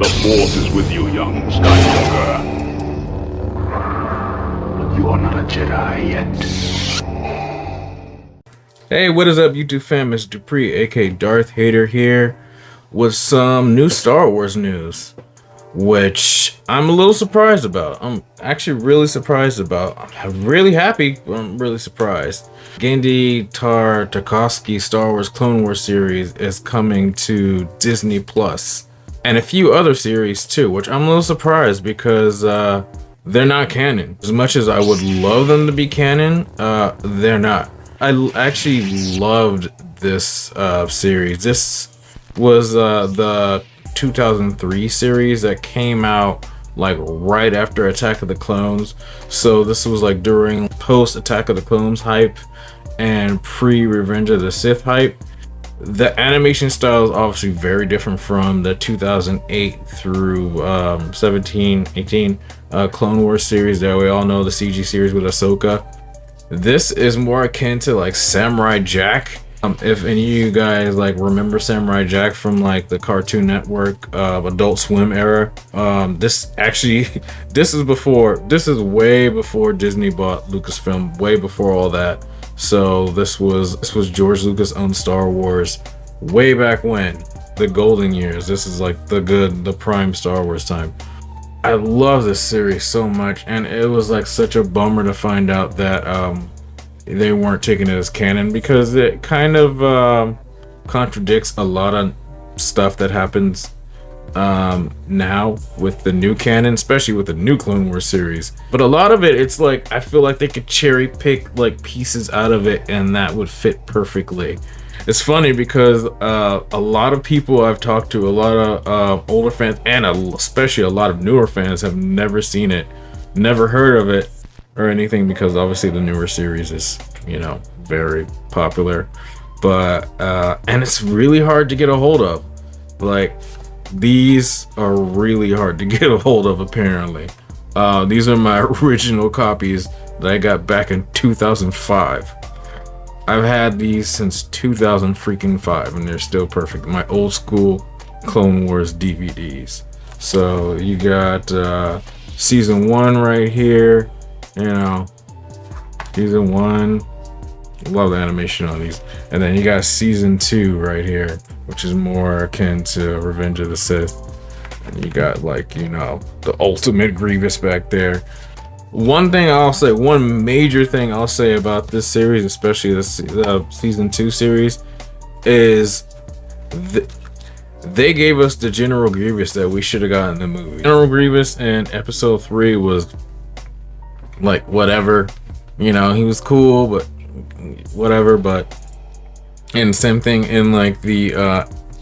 The Force is with you, young Skywalker. But you are not a Jedi yet. Hey, what is up, YouTube fam? It's Dupree, aka Darth Hater, here with some new Star Wars news, which I'm a little surprised about. I'm actually really surprised about. I'm really happy, but I'm really surprised. Genndy Tartakovsky's Star Wars Clone Wars series is coming to Disney Plus, and a few other series too, which I'm a little surprised because they're not canon. As much as I would love them to be canon, they're not. I actually loved this series. This was the 2003 series that came out like right after Attack of the Clones. So this was like during post Attack of the Clones hype and pre Revenge of the Sith hype. The animation style is obviously very different from the 2008 through 17, 18 Clone Wars series that we all know, the CG series with Ahsoka. This is more akin to like Samurai Jack. If any of you guys like remember Samurai Jack from like the Cartoon Network Adult Swim era, this is way before Disney bought Lucasfilm, way before all that. So this was George Lucas owned Star Wars way back when, the golden years. This is like the prime Star Wars time. I love this series so much, and it was like such a bummer to find out that they weren't taking it as canon, because it kind of contradicts a lot of stuff that happens now with the new canon, especially with the new Clone Wars series. But a lot of it, it's like I feel like they could cherry pick like pieces out of it and that would fit perfectly. It's funny because a lot of people I've talked to, a lot of older fans, and especially a lot of newer fans, have never seen it, never heard of it or anything, because obviously the newer series is, you know, very popular. But and it's really hard to get a hold of. Like, these are really hard to get a hold of, apparently. These are my original copies that I got back in 2005. I've had these since 2005, and they're still perfect. My old school Clone Wars DVDs. So you got season 1 right here. You know, season 1. Love the animation on these. And then you got season 2 right here, which is more akin to Revenge of the Sith. And you got, like, you know, the ultimate Grievous back there. One major thing I'll say about this series, especially the season 2 series, is they gave us the General Grievous that we should have gotten in the movie. General Grievous in episode 3 was like whatever, you know, he was cool, but whatever. But and same thing in like the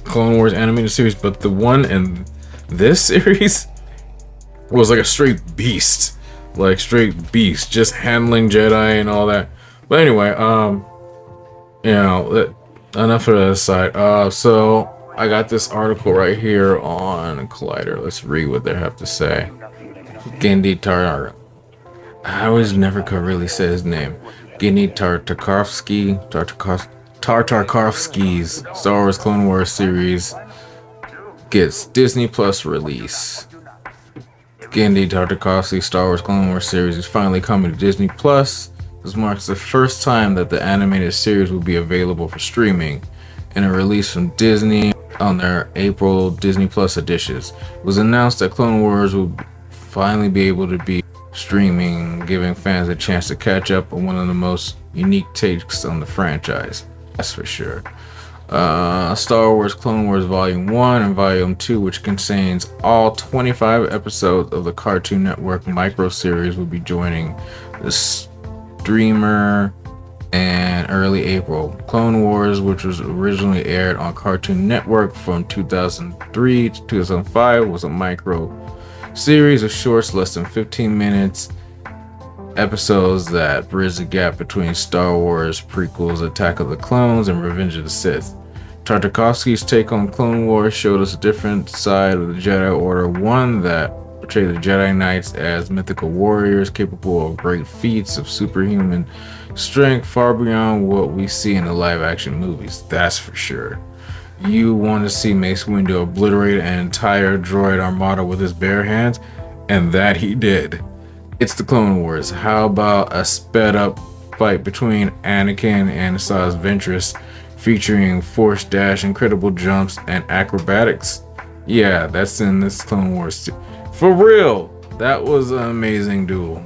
Clone Wars animated series, but the one in this series was like a straight beast. Like straight beast, just handling Jedi and all that. But anyway, you know, enough of that aside. So I got this article right here on Collider. Let's read what they have to say. Genndy I always never could really say his name. Genndy Tartakovsky's Star Wars Clone Wars series gets Disney Plus release. Genndy Tartakovsky's Star Wars Clone Wars series is finally coming to Disney Plus. This marks the first time that the animated series will be available for streaming, and a release from Disney on their April Disney Plus editions. It was announced that Clone Wars will finally be able to be streaming, giving fans a chance to catch up on one of the most unique takes on the franchise. That's for sure. Star Wars Clone Wars Volume 1 and Volume 2, which contains all 25 episodes of the Cartoon Network micro series, will be joining the streamer in early April. Clone Wars, which was originally aired on Cartoon Network from 2003 to 2005, was a micro series of shorts, less than 15 minutes, episodes that bridge the gap between Star Wars prequels Attack of the Clones and Revenge of the Sith. Tartakovsky's take on Clone Wars showed us a different side of the Jedi Order, one that portrayed the Jedi Knights as mythical warriors capable of great feats of superhuman strength far beyond what we see in the live action movies. That's for sure. You want to see Mace Windu obliterate an entire droid armada with his bare hands, and that he did. It's the Clone Wars. How about a sped up fight between Anakin and Asajj Ventress, featuring force dash, incredible jumps, and acrobatics? Yeah, that's in this Clone Wars too. For real, that was an amazing duel.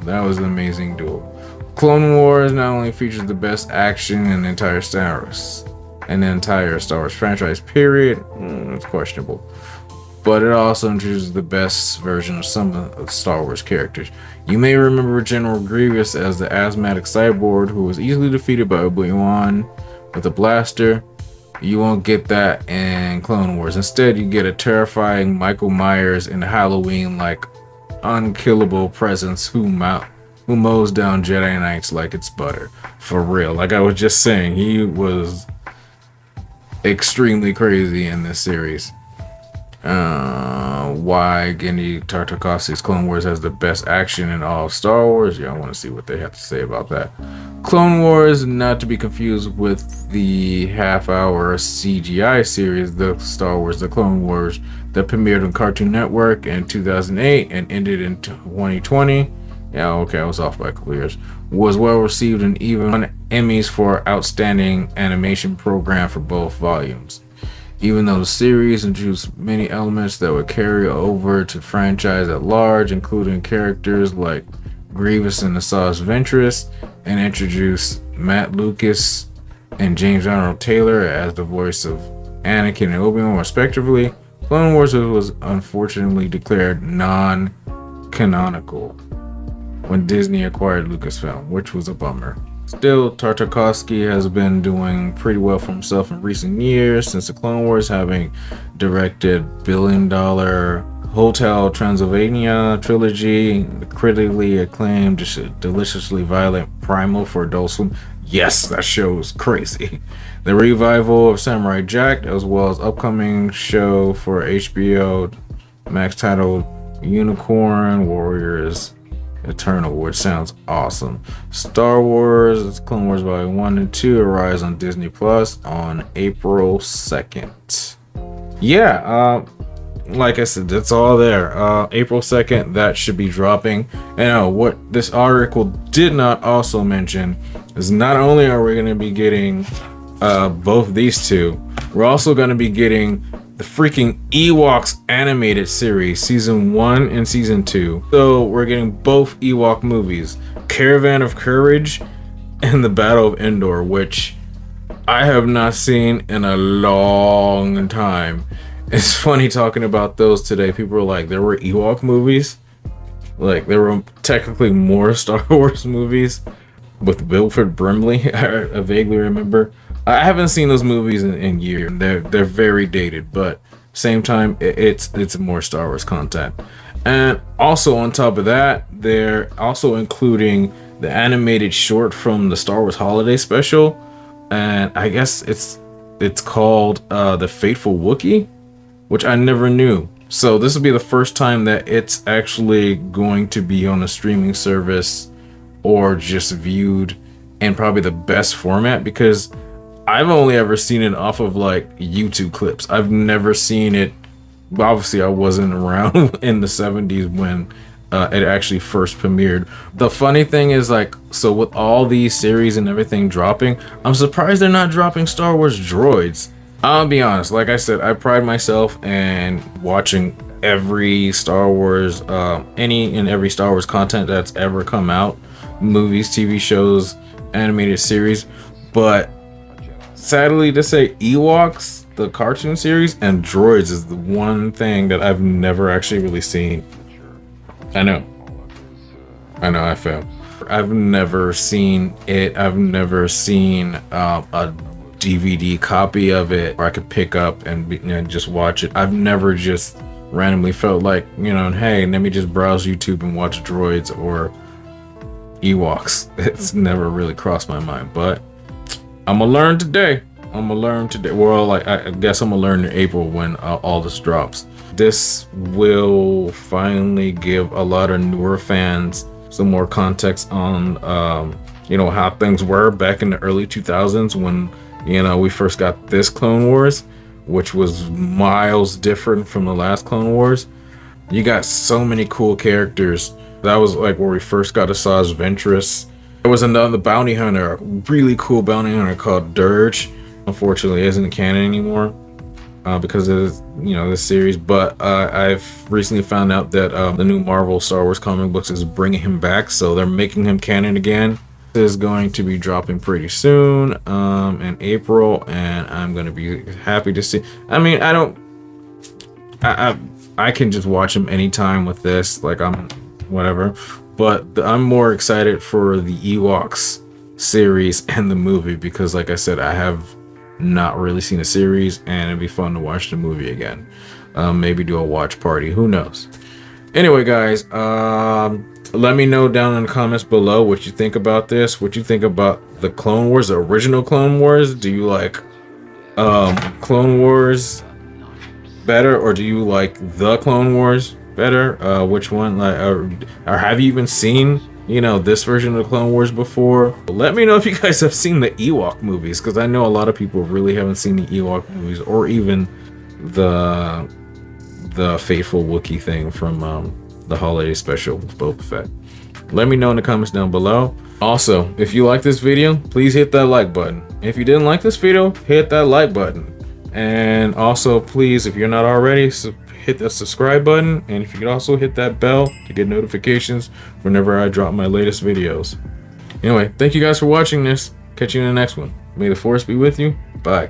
Clone Wars not only features the best action in the entire Star Wars franchise, period. It's questionable. But it also introduces the best version of some of the Star Wars characters. You may remember General Grievous as the asthmatic cyborg who was easily defeated by Obi-Wan with a blaster. You won't get that in Clone Wars. Instead, you get a terrifying Michael Myers in Halloween-like unkillable presence who mows down Jedi Knights like it's butter. For real. Like I was just saying, he was extremely crazy in this series. Why Genndy Tartakovsky's Clone Wars has the best action in all of Star Wars? Yeah, I want to see what they have to say about that. Clone Wars, not to be confused with the half-hour CGI series, The Star Wars, The Clone Wars, that premiered on Cartoon Network in 2008 and ended in 2020. Yeah, okay, I was off by a couple years. Was well received and even won Emmys for Outstanding Animation Program for both volumes. Even though the series introduced many elements that would carry over to franchise at large, including characters like Grievous and Asajj Ventress, and introduced Matt Lucas and James Arnold Taylor as the voice of Anakin and Obi-Wan respectively, Clone Wars was unfortunately declared non-canonical when Disney acquired Lucasfilm, which was a bummer. Still, Tartakovsky has been doing pretty well for himself in recent years, since the Clone Wars, having directed billion-dollar Hotel Transylvania trilogy, the critically acclaimed, deliciously violent Primal for Adult Swim. Yes, that show is crazy. The revival of Samurai Jack, as well as upcoming show for HBO Max titled Unicorn Warriors Eternal, which sounds awesome. Star Wars, Clone Wars Volume 1 and 2 arrives on Disney Plus on April 2nd. Yeah, like I said, that's all there. April 2nd, that should be dropping. And what this article did not also mention is not only are we going to be getting both these two, we're also going to be getting the freaking Ewoks animated series, season 1 and season 2. So we're getting both Ewok movies, Caravan of Courage and the Battle of Endor, which I have not seen in a long time. It's funny talking about those today. People are like, there were Ewok movies? Like, there were technically more Star Wars movies with Wilford Brimley, I vaguely remember. I haven't seen those movies in years. They're very dated, but same time, it's more Star Wars content. And also on top of that, they're also including the animated short from the Star Wars Holiday Special, and I guess it's called the Faithful Wookiee, which I never knew. So this will be the first time that it's actually going to be on a streaming service or just viewed in probably the best format, because I've only ever seen it off of like YouTube clips. I've never seen it. Obviously, I wasn't around in the 70s when it actually first premiered. The funny thing is, like, so with all these series and everything dropping, I'm surprised they're not dropping Star Wars droids. I'll be honest, like I said, I pride myself in watching every Star Wars, any and every Star Wars content that's ever come out, movies, TV shows, animated series, but sadly to say, Ewoks, the cartoon series, and droids is the one thing that I've never actually really seen. I know, I failed. I've never seen it. I've never seen a DVD copy of it where I could pick up and just watch it. I've never just randomly felt like, hey, let me just browse YouTube and watch droids or Ewoks. It's never really crossed my mind, but I'm gonna learn today. Well, like, I guess I'm gonna learn in April when all this drops. This will finally give a lot of newer fans some more context on, how things were back in the early 2000s when, we first got this Clone Wars. which was miles different from the last Clone Wars. You got so many cool characters. That was like where we first got Asajj Ventress. There was another bounty hunter, a really cool bounty hunter called Dirge. Unfortunately, isn't canon anymore because of this series. But I've recently found out that the new Marvel Star Wars comic books is bringing him back, so they're making him canon again. This is going to be dropping pretty soon in April, and I'm going to be happy to see. I mean, I can just watch him anytime with this. Like, I'm whatever. But I'm more excited for the Ewoks series and the movie because, like I said, I have not really seen a series, and it'd be fun to watch the movie again. Maybe do a watch party. Who knows? Anyway, guys, let me know down in the comments below what you think about this. What you think about the Clone Wars, the original Clone Wars. Do you like Clone Wars better, or do you like the Clone Wars better? Which one? Like, or have you even seen this version of the Clone Wars before? Let me know if you guys have seen the Ewok movies, because I know a lot of people really haven't seen the Ewok movies, or even the Faithful Wookiee thing from the holiday special with Boba Fett. Let me know in the comments down below. Also, if you like this video, please hit that like button. If you didn't like this video, hit that like button. And also, please, if you're not already, hit the subscribe button, and if you could also hit that bell to get notifications whenever I drop my latest videos. Anyway, thank you guys for watching this. Catch you in the next one. May the Force be with you. Bye.